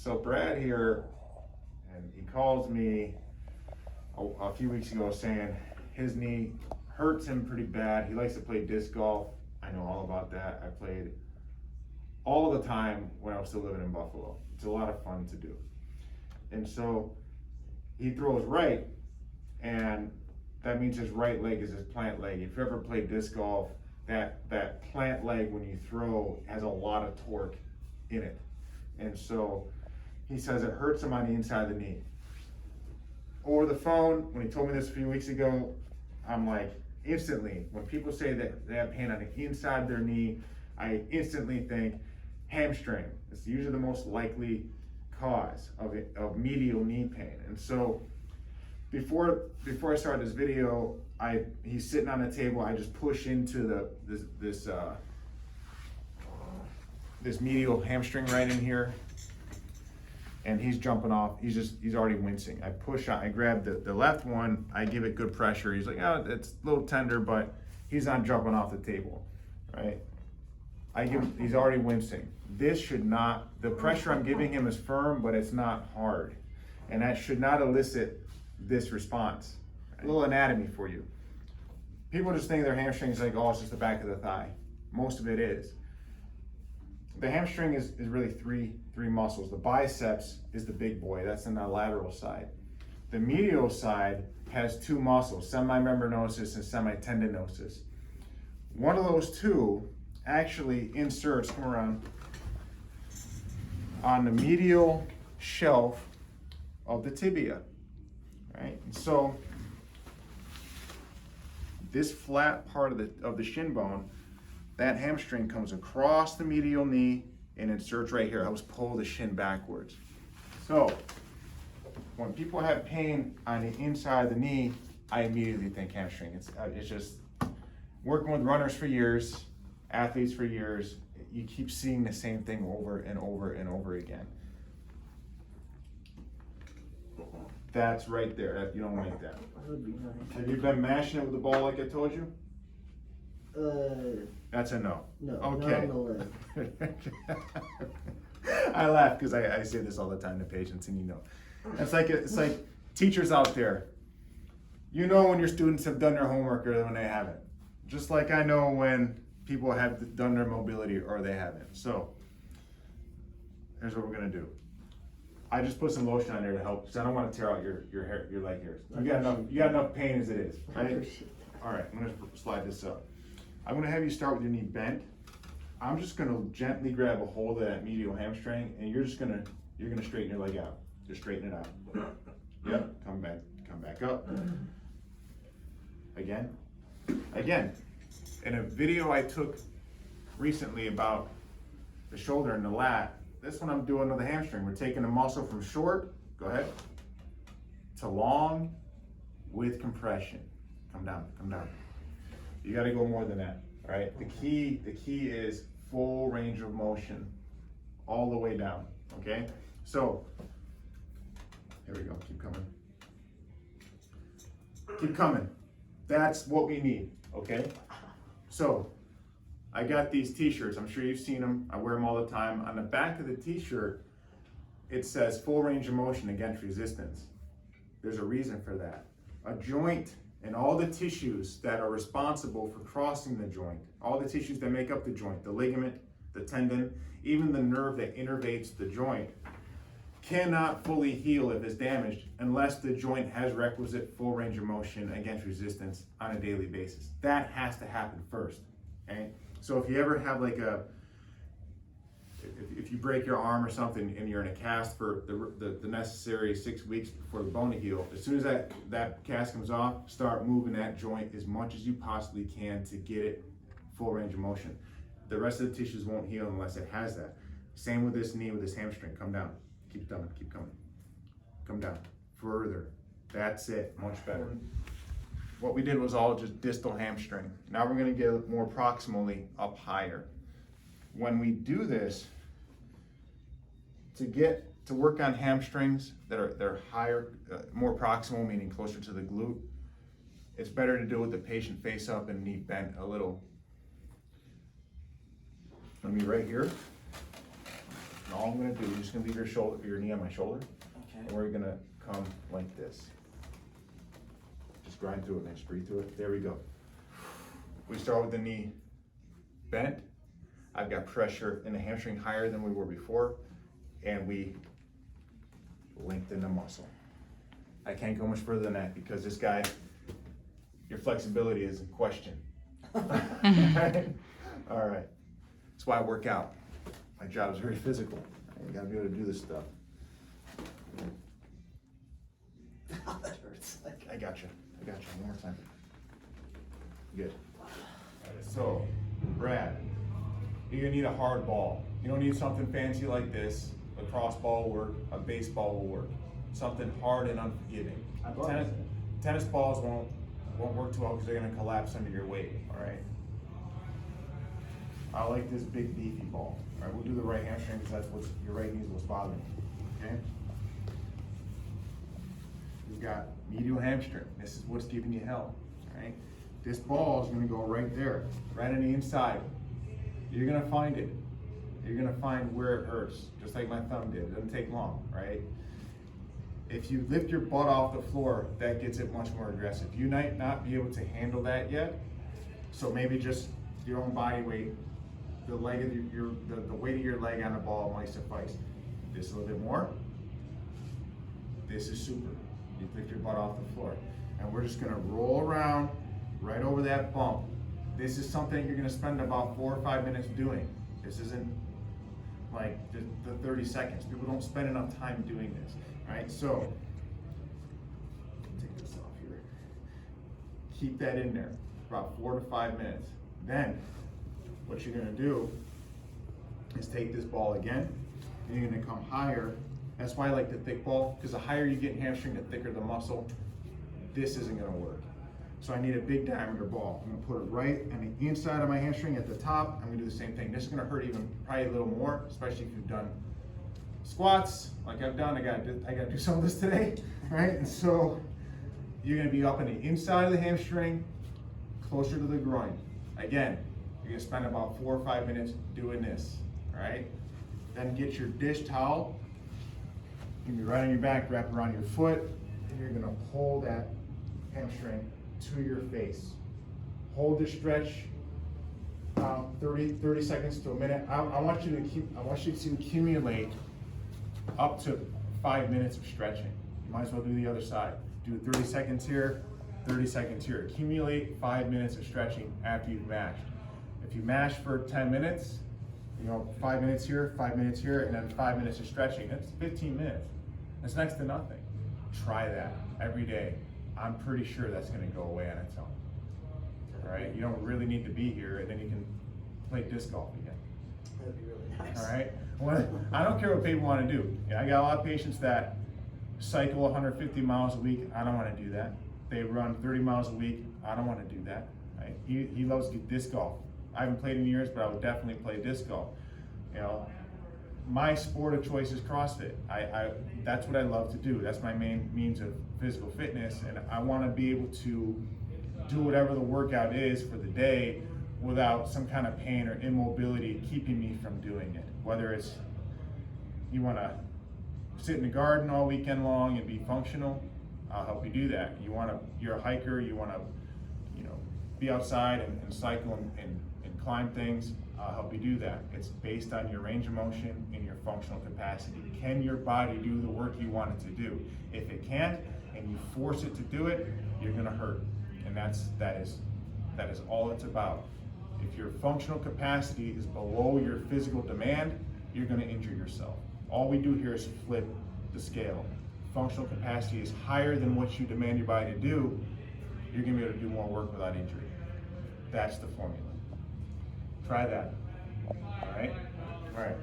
So Brad here, and he calls me a few weeks ago saying his knee hurts him pretty bad. He likes to play disc golf. I know all about that. I played all the time when I was still living in Buffalo. It's a lot of fun to do. And so he throws right, and that means his right leg is his plant leg. If you ever played disc golf, that plant leg when you throw has a lot of torque in it. And so he says it hurts him on the inside of the knee. Over the phone, when he told me this a few weeks ago, I'm like, instantly, when people say that they have pain on the inside of their knee, I instantly think hamstring. It's usually the most likely cause of medial knee pain. And so before I start this video, he's sitting on the table. I just push into this medial hamstring right in here, and he's jumping off. He's already wincing. I push on, I grab the left one, I give it good pressure. He's like, oh, it's a little tender, but he's not jumping off the table, right? He's already wincing. This should not, the pressure I'm giving him is firm, but it's not hard. And that should not elicit this response. A little anatomy for you. People just think their hamstring is like, oh, it's just the back of the thigh. Most of it is. The hamstring is really three muscles. The biceps is the big boy. That's in the lateral side. The medial side has two muscles, semimembranosus and semitendinosus. One of those two actually inserts, come around, on the medial shelf of the tibia, right? And so this flat part of the shin bone, that hamstring comes across the medial knee and inserts right here. Helps pull the shin backwards. So when people have pain on the inside of the knee, I immediately think hamstring. It's just working with runners for years, athletes for years, you keep seeing the same thing over and over and over again. That's right there. You don't like that. Have you been mashing it with the ball like I told you? That's a no. No. Okay. No. I laugh because I say this all the time to patients, and you know, it's like teachers out there. You know when your students have done their homework or when they haven't. Just like I know when people have done their mobility or they haven't. So here's what we're gonna do. I just put some lotion on there to help because I don't want to tear out your hair, your leg hairs. You got enough pain as it is, right? All right, I'm gonna slide this up. I'm gonna have you start with your knee bent. I'm just gonna gently grab a hold of that medial hamstring, and you're gonna straighten your leg out. Just straighten it out. Yep. Come back up. Again. In a video I took recently about the shoulder and the lat, this one I'm doing with the hamstring. We're taking the muscle from short, go ahead, to long with compression. Come down. You gotta go more than that, all right? The key is full range of motion all the way down, okay? So, here we go, keep coming. That's what we need, okay? So, I got these t-shirts, I'm sure you've seen them, I wear them all the time. On the back of the t-shirt, it says full range of motion against resistance. There's a reason for that. A joint and all the tissues that are responsible for crossing the joint, all the tissues that make up the joint, the ligament, the tendon, even the nerve that innervates the joint, cannot fully heal if it's damaged unless the joint has requisite full range of motion against resistance on a daily basis. That has to happen first, okay? So if you ever have if you break your arm or something and you're in a cast for the necessary 6 weeks before the bone to heal, as soon as that cast comes off, start moving that joint as much as you possibly can to get it full range of motion. The rest of the tissues won't heal unless it has that. Same with this knee, with this hamstring. Come down, keep coming. Come down, further. That's it, much better. What we did was all just distal hamstring. Now we're gonna get more proximally up higher. When we do this, to work on hamstrings that are higher, more proximal, meaning closer to the glute, it's better to do it with the patient face up and knee bent a little. Let me right here. And all I'm gonna do, you're just gonna leave your knee on my shoulder. Okay. And we're gonna come like this. Just grind through it, man, just breathe through it. There we go. We start with the knee bent. I've got pressure in the hamstring higher than we were before, and we lengthen the muscle. I can't go much further than that because this guy, your flexibility is in question. All right. That's why I work out. My job is very physical. You gotta be able to do this stuff. That hurts. I got you. One more time. Good. So, Brad, you're gonna need a hard ball. You don't need something fancy like this. A cross ball will work, a baseball will work. Something hard and unforgiving. Tennis balls won't work too well because they're gonna collapse under your weight, all right? I like this big beefy ball. All right, we'll do the right hamstring because that's what's, your right knee is what's bothering you, okay? We've got medial hamstring. This is what's giving you hell, all right? This ball is gonna go right there, right on the inside. You're gonna find it. You're gonna find where it hurts, just like my thumb did. It doesn't take long, right? If you lift your butt off the floor, that gets it much more aggressive. You might not be able to handle that yet, so maybe just your own body weight, the leg of the weight of your leg on the ball might suffice. This a little bit more. This is super. You lift your butt off the floor, and we're just gonna roll around right over that bump. This is something you're gonna spend about 4 or 5 minutes doing. This isn't like the 30 seconds. People don't spend enough time doing this, right? So, take this off here. Keep that in there, about 4 to 5 minutes. Then, what you're gonna do is take this ball again, and you're gonna come higher. That's why I like the thick ball, because the higher you get in hamstring, the thicker the muscle. This isn't gonna work. So I need a big diameter ball. I'm gonna put it right on the inside of my hamstring at the top. I'm gonna do the same thing. This is gonna hurt even probably a little more, especially if you've done squats like I've done. I gotta do some of this today, right? And so you're gonna be up on the inside of the hamstring, closer to the groin. Again, you're gonna spend about 4 or 5 minutes doing this, all right? Then get your dish towel. You're gonna be right on your back, wrap around your foot, and you're gonna pull that hamstring to your face. Hold the stretch 30 seconds to a minute. I want you to accumulate up to 5 minutes of stretching. You might as well do the other side. Do 30 seconds here, 30 seconds here. Accumulate 5 minutes of stretching after you've mashed. If you mash for 10 minutes, 5 minutes here, 5 minutes here, and then 5 minutes of stretching, that's 15 minutes. That's next to nothing. Try that every day. I'm pretty sure that's gonna go away on its own. All right, you don't really need to be here, and then you can play disc golf again. That'd be really nice. All right, well, I don't care what people wanna do. I got a lot of patients that cycle 150 miles a week. I don't wanna do that. They run 30 miles a week. I don't wanna do that. Right? He loves disc golf. I haven't played in years, but I would definitely play disc golf. My sport of choice is CrossFit. That's what I love to do. That's my main means of physical fitness, and I want to be able to do whatever the workout is for the day without some kind of pain or immobility keeping me from doing it. Whether it's you want to sit in the garden all weekend long and be functional, I'll help you do that. You're a hiker, you want to be outside and cycle and climb things, I'll help you do that. It's based on your range of motion and your functional capacity. Can your body do the work you want it to do? If it can't, and you force it to do it, you're gonna hurt. And that is all it's about. If your functional capacity is below your physical demand, you're gonna injure yourself. All we do here is flip the scale. Functional capacity is higher than what you demand your body to do, you're gonna be able to do more work without injury. That's the formula. Try that. All right? All right.